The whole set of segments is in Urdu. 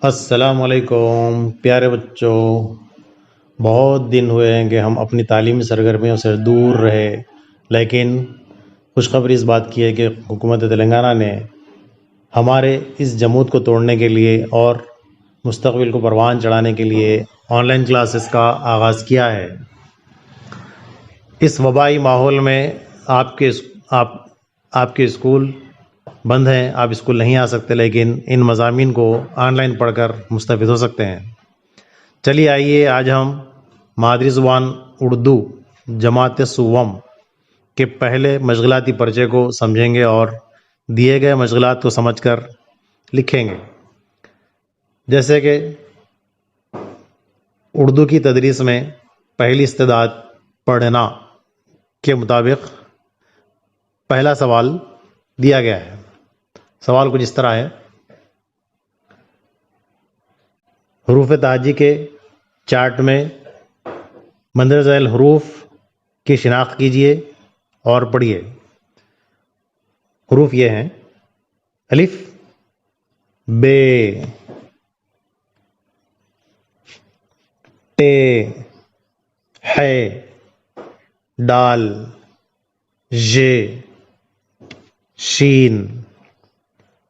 السلام علیکم پیارے بچوں، بہت دن ہوئے ہیں کہ ہم اپنی تعلیمی سرگرمیوں سے دور رہے، لیکن خوشخبری اس بات کی ہے کہ حکومت تلنگانہ نے ہمارے اس جمود کو توڑنے کے لیے اور مستقبل کو پروان چڑھانے کے لیے آن لائن کلاسز کا آغاز کیا ہے۔ اس وبائی ماحول میں آپ کے اسکول بند ہیں، آپ اسکول نہیں آ سکتے، لیکن ان مضامین کو آن لائن پڑھ کر مستفید ہو سکتے ہیں۔ چلیے آئیے آج ہم مادری زبان اردو جماعت سوم کے پہلے مشغلاتی پرچے کو سمجھیں گے اور دیے گئے مشغلات کو سمجھ کر لکھیں گے۔ جیسے کہ اردو کی تدریس میں پہلی استعداد پڑھنا کے مطابق پہلا سوال دیا گیا ہے۔ سوال کچھ اس طرح ہے: حروف تہجی کے چارٹ میں مندرجہ ذیل حروف کی شناخت کیجیے اور پڑھیے۔ حروف یہ ہیں: الف، بے، ٹے، ہے، ڈال، ژے، شین،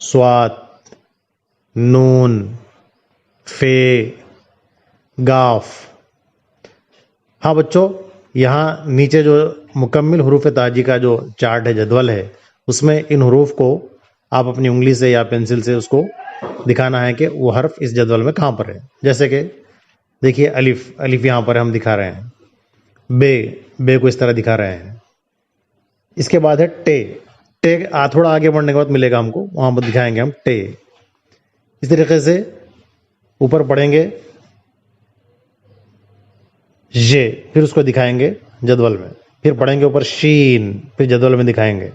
صاد، نون، فے، گاف۔ ہاں بچوں، یہاں نیچے جو مکمل حروف تہجی کا جو چارٹ ہے، جدول ہے، اس میں ان حروف کو آپ اپنی انگلی سے یا پینسل سے اس کو دکھانا ہے کہ وہ حرف اس جدول میں کہاں پر ہے۔ جیسے کہ دیکھیے الف یہاں پر ہم دکھا رہے ہیں، بے کو اس طرح دکھا رہے ہیں۔ اس کے بعد ہے ٹے تھوڑا آگے بڑھنے کے بعد ملے گا ہم کو، وہاں پر دکھائیں گے ہم ٹے۔ اس طریقے سے اوپر پڑھیں گے ژے، پھر اس کو دکھائیں گے جدول میں، پھر پڑھیں گے اوپر شین، پھر جدول میں دکھائیں گے،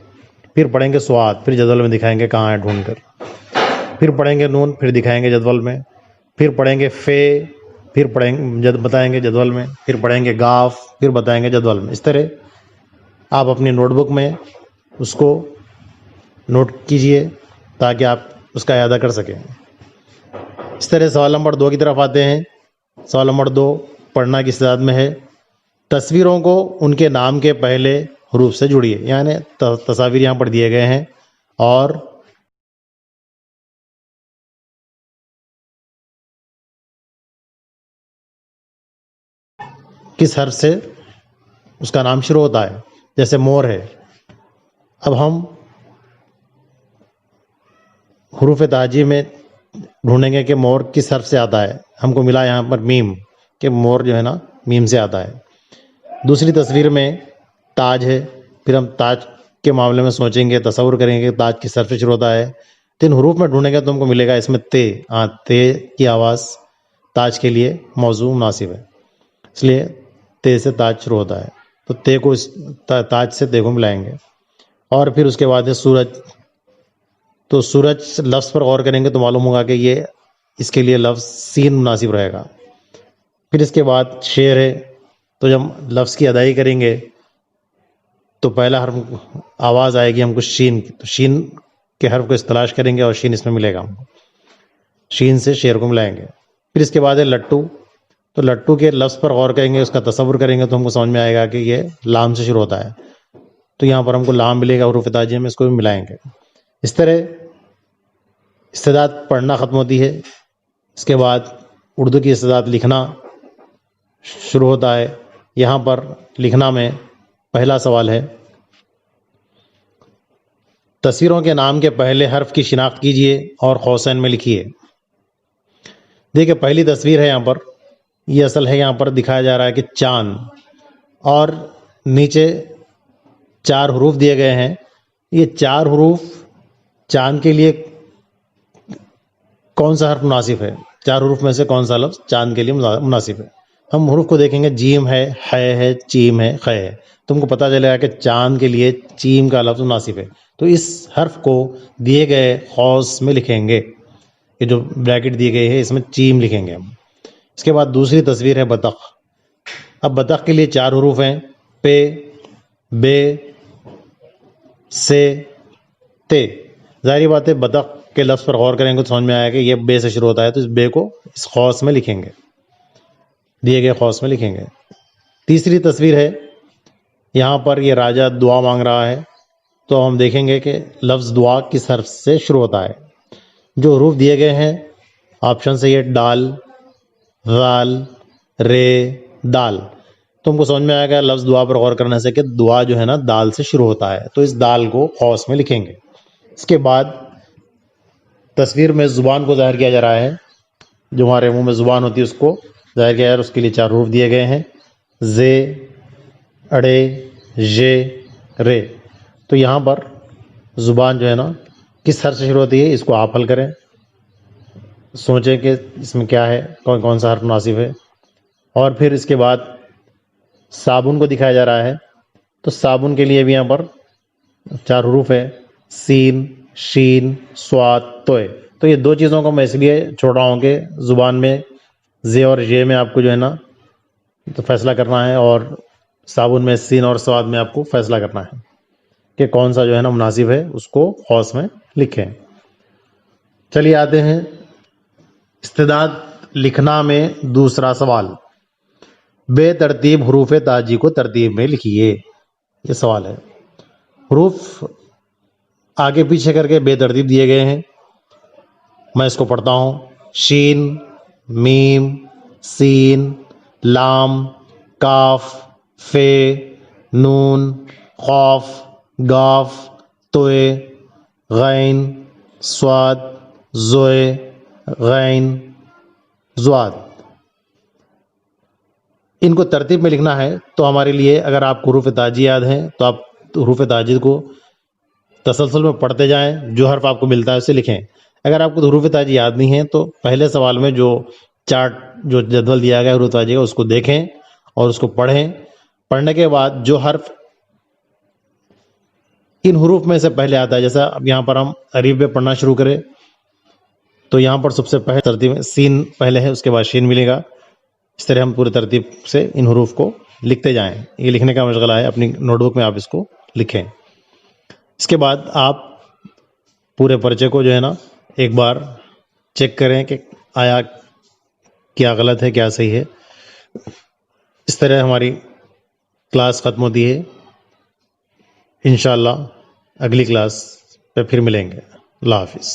پھر پڑھیں گے صاد، پھر جدول میں دکھائیں گے کہاں ہے ڈھونڈ کر، پھر پڑھیں گے نون، پھر دکھائیں گے جدول میں، پھر پڑھیں گے فے، پھر بتائیں گے جدول میں، پھر پڑھیں گے گاف، پھر بتائیں گے جدول میں۔ اس طرح آپ اپنی نوٹ بک میں اس کو نوٹ کیجئے تاکہ آپ اس کا اعادہ کر سکیں۔ اس طرح سوال نمبر 2 کی طرف آتے ہیں۔ سوال نمبر 2 پڑھنا کی استعداد میں ہے: تصویروں کو ان کے نام کے پہلے حروف سے جوڑیے۔ یعنی تصاویر یہاں پر دیے گئے ہیں اور کس حرف سے اس کا نام شروع ہوتا ہے۔ جیسے مور ہے، اب ہم حروف تہجی میں ڈھونڈیں گے کہ مور کس حرف سے آتا ہے۔ ہم کو ملا یہاں پر میم، کہ مور جو ہے نا میم سے آتا ہے۔ دوسری تصویر میں تاج ہے، پھر ہم تاج کے معاملے میں سوچیں گے، تصور کریں گے کہ تاج کس حرف سے شروع ہوتا ہے۔ 3 حروف میں ڈھونڈیں گے تو ہم کو ملے گا اس میں تے۔ تے کی آواز تاج کے لیے موضوع مناسب ہے، اس لیے تے سے تاج شروع ہوتا ہے، تو تے کو تاج سے تے کو ملائیں گے۔ اور پھر اس کے بعد ہے سورج، تو سورج لفظ پر غور کریں گے تو معلوم ہوگا کہ یہ اس کے لیے لفظ سین مناسب رہے گا۔ پھر اس کے بعد شیر ہے، تو جب لفظ کی ادائی کریں گے تو پہلا حرف آواز آئے گی ہم کو شین کی، تو شین کے حرف کو تلاش کریں گے اور شین اس میں ملے گا ہم کو، شین سے شیر کو ملائیں گے۔ پھر اس کے بعد ہے لٹو، تو لٹو کے لفظ پر غور کریں گے، اس کا تصور کریں گے تو ہم کو سمجھ میں آئے گا کہ یہ لام سے شروع ہوتا ہے، تو یہاں پر ہم کو لام ملے گا حروف تہجی میں، اس کو بھی ملائیں گے۔ اس طرح استعداد پڑھنا ختم ہوتی ہے۔ اس کے بعد اردو کی استعداد لکھنا شروع ہوتا ہے۔ یہاں پر لکھنا میں پہلا سوال ہے: تصویروں کے نام کے پہلے حرف کی شناخت کیجیے اور قوسین میں لکھیے۔ دیکھیں پہلی تصویر ہے، یہاں پر یہ اصل ہے، یہاں پر دکھایا جا رہا ہے کہ چاند، اور نیچے 4 حروف دیے گئے ہیں۔ یہ 4 حروف چاند کے لیے کون سا حرف مناسب ہے؟ 4 حروف میں سے کون سا لفظ چاند کے لیے مناسب ہے؟ ہم حروف کو دیکھیں گے، جیم ہے، چیم ہے، خے ہے، تم کو پتہ چلے گا کہ چاند کے لیے چیم کا لفظ مناسب ہے، تو اس حرف کو دیے گئے قوس میں لکھیں گے۔ یہ جو بریکٹ دی گئی ہے اس میں چیم لکھیں گے ہم۔ اس کے بعد دوسری تصویر ہے بطخ۔ اب بطخ کے لیے 4 حروف ہیں: پے، بے، سے، تے۔ ظاہری بات ہے بطخ کے لفظ پر غور کریں گے تو سمجھ میں آیا کہ یہ بے سے شروع ہوتا ہے، تو اس بے کو اس قوس میں لکھیں گے، دیے گئے قوس میں لکھیں گے۔ تیسری تصویر ہے، یہاں پر یہ راجہ دعا مانگ رہا ہے، تو ہم دیکھیں گے کہ لفظ دعا کس حرف سے شروع ہوتا ہے۔ جو حروف دیے گئے ہیں آپشن سے، یہ ڈال، غال، رے، دال، تو ہم کو سمجھ میں آئے گا لفظ دعا پر غور کرنے سے کہ دعا جو ہے نا دال سے شروع ہوتا ہے، تو اس دال کو قوس میں لکھیں گے۔ اس کے بعد تصویر میں زبان کو ظاہر کیا جا رہا ہے، جو ہمارے منہ میں زبان ہوتی ہے اس کو ظاہر کیا جا رہا ہے، اس کے لیے 4 حروف دیے گئے ہیں، زے، اڑے، ژے، رے۔ تو یہاں پر زبان جو ہے نا کس حرف سے شروع ہوتی ہے، اس کو آپ حل کریں، سوچیں کہ اس میں کیا ہے، کون سا حرف مناسب ہے۔ اور پھر اس کے بعد صابن کو دکھایا جا رہا ہے، تو صابن کے لیے بھی یہاں پر 4 حروف ہے، سین، شین، صاد، توئے۔ تو یہ 2 چیزوں کو میں اس لیے چھوڑ رہا ہوں کہ زبان میں زے اور ژے میں آپ کو جو ہے نا تو فیصلہ کرنا ہے، اور صابن میں سین اور صاد میں آپ کو فیصلہ کرنا ہے کہ کون سا جو ہے نا مناسب ہے، اس کو قوس میں لکھیں۔ چلیے آتے ہیں استعداد لکھنا میں دوسرا سوال، بے ترتیب حروف تاجی کو ترتیب میں لکھیے۔ یہ سوال ہے، حروف آگے پیچھے کر کے بے ترتیب دیے گئے ہیں، میں اس کو پڑھتا ہوں، شین، میم، سین، لام، کاف، فے، نون، قاف، گاف، توئے، غین، صاد، زوئے، غین، زواد۔ ان کو ترتیب میں لکھنا ہے، تو ہمارے لیے اگر آپ کو حروف تاجی یاد ہیں تو آپ حروف تاجی کو تسلسل میں پڑھتے جائیں، جو حرف آپ کو ملتا ہے اسے لکھیں۔ اگر آپ کو حروف تاجی یاد نہیں ہیں تو پہلے سوال میں جو چارٹ، جو جدول دیا گیا حروف تاجی کا، اس کو دیکھیں اور اس کو پڑھیں۔ پڑھنے کے بعد جو حرف ان حروف میں سے پہلے آتا ہے، جیسا اب یہاں پر ہم الف بے پڑھنا شروع کریں تو یہاں پر سب سے پہلے ترتیب میں سین پہلے ہے، اس کے بعد شین ملے گا۔ اس طرح ہم پورے ترتیب سے ان حروف کو لکھتے جائیں، یہ لکھنے کا مشغلہ ہے، اپنی نوٹ بک میں آپ اس کو لکھیں۔ اس کے بعد آپ پورے پرچے کو جو ہے نا ایک بار چیک کریں کہ آیا کیا غلط ہے کیا صحیح ہے۔ اس طرح ہماری کلاس ختم ہوتی ہے، انشاءاللہ اگلی کلاس پہ پھر ملیں گے۔ اللہ حافظ۔